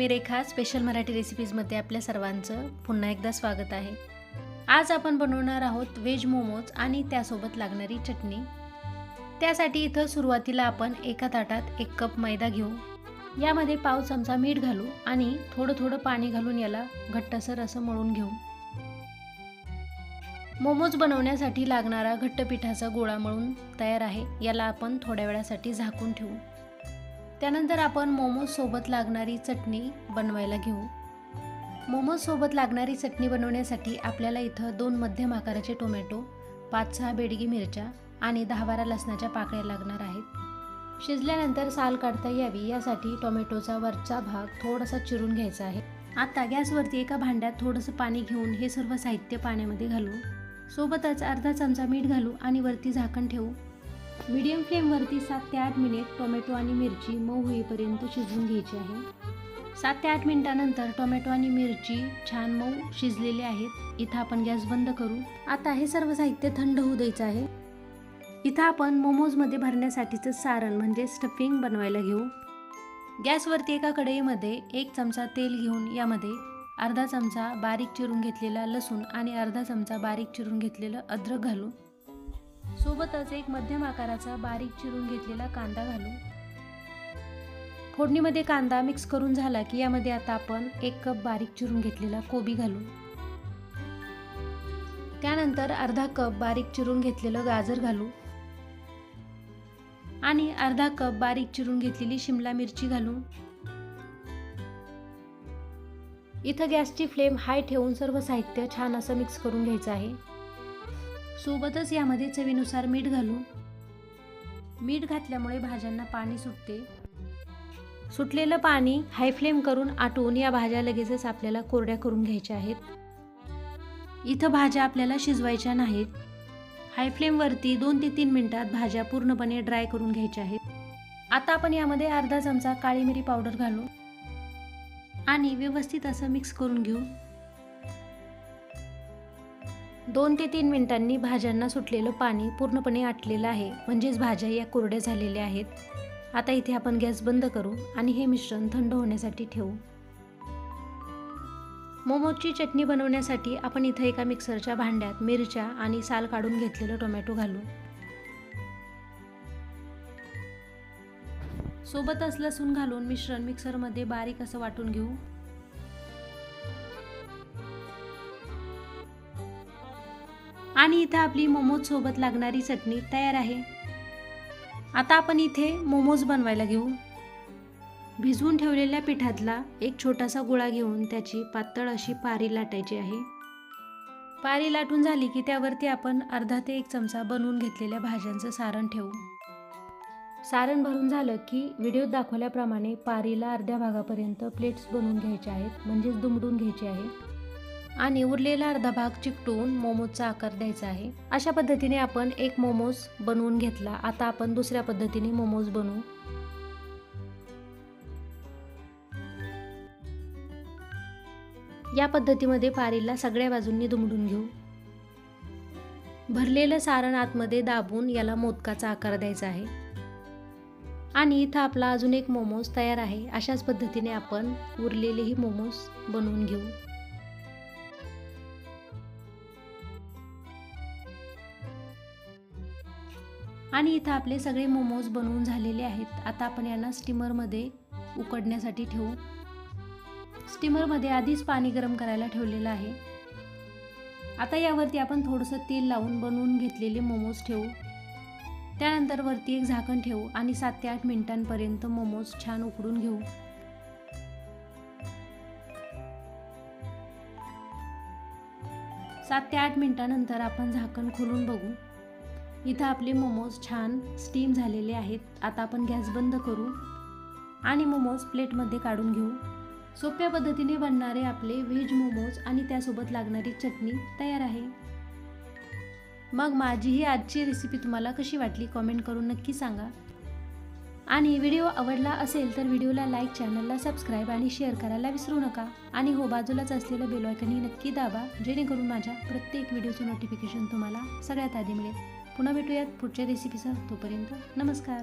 मी रेखा special Marathi रेसिपीजमध्ये आपल्या सर्वांचं पुन्हा एकदा स्वागत आहे। आज आपण बनवणार आहोत व्हेज मोमोज आणि त्यासोबत लागणारी चटणी। त्यासाठी इथं सुरुवातीला आपण एका ताटात 1 कप मैदा घेऊ, यामध्ये पाव चमचा मीठ घालू आणि थोडं पाणी घालून याला घट्टसर असं मळून घेऊ। मोमोज बनवण्यासाठी लागणारा घट्ट पिठाचा गोळा मळून तयार आहे, याला आपण थोड्या वेळासाठी झाकून ठेवू। त्यानंतर आपण मोमोज सोबत लागणारी चटणी बनवायला घेऊ। मोमोज सोबत लागणारी चटणी बनवण्यासाठी आपल्याला इथं 2 मध्यम आकाराचे टोमॅटो, 5-6 बेडगी मिरच्या आणि 10-12 लसणाच्या पाकळ्या लागणार आहेत। शिजल्यानंतर साल काढता यावी यासाठी टोमॅटोचा वरचा भाग थोडासा चिरून घ्यायचा आहे। आता गॅसवरती एका भांड्यात थोडंसं पाणी घेऊन हे सर्व साहित्य पाण्यामध्ये घालू, सोबतच अर्धा चमचा मीठ घालू आणि वरती झाकण ठेवू। मीडियम फ्लेमवरती 7 ते 8 मिनिट टोमॅटो आणि मिरची मऊ होईपर्यंत शिजवून घ्यायची आहे। 7 ते 8 मिनिटांनंतर टोमॅटो आणि मिरची छान मऊ शिजलेले आहेत। इथं आपण गॅस बंद करू। आता हे सर्व साहित्य थंड होऊ द्यायचं आहे। इथं आपण मोमोजमध्ये भरण्यासाठीचं सारण म्हणजे स्टफिंग बनवायला घेऊ। गॅसवरती एका कढईमध्ये 1 चमचा तेल घेऊन यामध्ये अर्धा चमचा बारीक चिरून घेतलेला लसूण आणि अर्धा चमचा बारीक चिरून घेतलेलं अद्रक घालू, सोबतच एक मध्यम आकाराचा बारीक चिरून घेतलेला कांदा घालू। फोडणीमध्ये कांदा मिक्स करून झाला की यामध्ये आता आपण 1 कप बारीक चिरून घेतलेला कोबी घालू। त्यानंतर अर्धा कप बारीक चिरून घेतलेलं गाजर घालू आणि अर्धा कप बारीक चिरून घेतलेली शिमला मिरची घालू। इथं गॅसची फ्लेम हाय ठेवून सर्व साहित्य छान असं मिक्स करून घ्यायचं आहे। सोबतच यामध्ये चवीनुसार मीठ घालू। मीठ घातल्यामुळे भाज्यांना पाणी सुटते। सुटलेलं पाणी हाय फ्लेम करून आटवून या भाज्या लगेचच आपल्याला कोरड्या करून घ्यायच्या आहेत। इथं भाज्या आपल्याला शिजवायच्या नाहीत। हाय फ्लेमवरती 2 ते 3 मिनिटात भाज्या पूर्णपणे ड्राय करून घ्यायच्या आहेत। आता आपण यामध्ये अर्धा चमचा काळी मिरी पावडर घालू आणि व्यवस्थित असं मिक्स करून घेऊ। 2 ते 3 मिनिटांनी भाज्यांना सुटलेलं पाणी पूर्णपणे आटलेलं आहे, म्हणजेच भाज्या या कोरड्या झालेल्या आहेत। आता इथे आपण गॅस बंद करू आणि हे मिश्रण थंड होण्यासाठी ठेवू। मोमोजची चटणी बनवण्यासाठी आपण इथे एका मिक्सरच्या भांड्यात मिरच्या आणि साल काढून घेतलेलं टोमॅटो घालू, सोबतच लसूण घालून मिश्रण मिक्सरमध्ये बारीक असं वाटून घेऊ। आणि इथं आपली मोमोज सोबत लागणारी चटणी तयार आहे। आता आपण इथे मोमोज बनवायला घेऊ। भिजवून ठेवलेल्या पिठातला एक छोटासा गोळा घेऊन त्याची पातळ अशी पारी लाटायची आहे। पारी लाटून झाली की त्यावरती आपण अर्धा ते 1 चमचा बनवून घेतलेल्या भाज्यांचं सारण ठेवू। सारण भरून झालं की व्हिडिओत दाखवल्याप्रमाणे पारीला अर्ध्या भागापर्यंत प्लेट्स बनवून घ्यायच्या आहेत, म्हणजेच दुमडून घ्यायचे आहे आणि उरलेला अर्धा भाग चिकटवून मोमोजचा आकार द्यायचा आहे। अशा पद्धतीने आपण एक मोमोज बनवून घेतला। आता आपण दुसऱ्या पद्धतीने मोमोज बनवू। या पद्धतीमध्ये पारीला सगळ्या बाजूंनी दुमडून घेऊ। भरलेलं सारण आतमध्ये दाबून याला मोदकाचा आकार द्यायचा आहे आणि इथं आपला अजून एक मोमोज तयार आहे। अशाच पद्धतीने आपण उरलेलेही मोमोज बनवून घेऊ। आणि इथं आपले सगळे मोमोज बनवून झालेले आहेत। आता आपण यांना स्टीमरमध्ये उकडण्यासाठी ठेवू। स्टीमरमध्ये आधीच पाणी गरम करायला ठेवलेलं आहे। आता यावरती आपण थोडंसं तेल लावून बनवून घेतलेले मोमोज ठेवू। त्यानंतर वरती एक झाकण ठेवू आणि 7 ते 8 मिनिटांपर्यंत मोमोज छान उकडून घेऊ। सात ते 8 मिनिटांनंतर आपण झाकण खोलून बघू। इथं आपले मोमोज छान स्टीम झालेले आहेत। आता आपण गॅस बंद करू आणि मोमोज प्लेटमध्ये काढून घेऊ। सोप्या पद्धतीने बनणारे आपले व्हेज मोमोज आणि त्यासोबत लागणारी चटणी तयार आहे। मग माझी ही आजची रेसिपी तुम्हाला कशी वाटली कमेंट करून नक्की सांगा। आणि व्हिडिओ आवडला असेल तर व्हिडिओला लाईक, चॅनलला सबस्क्राईब आणि शेअर करायला विसरू नका। आणि हो, बाजूलाच असलेलं बेल आयकॉनही नक्की दाबा, जेणेकरून माझ्या प्रत्येक व्हिडिओचं नोटिफिकेशन तुम्हाला सगळ्यात आधी मिळेल। पुन्हा भेटूयात पुढच्या रेसिपीसह। तोपर्यंत नमस्कार।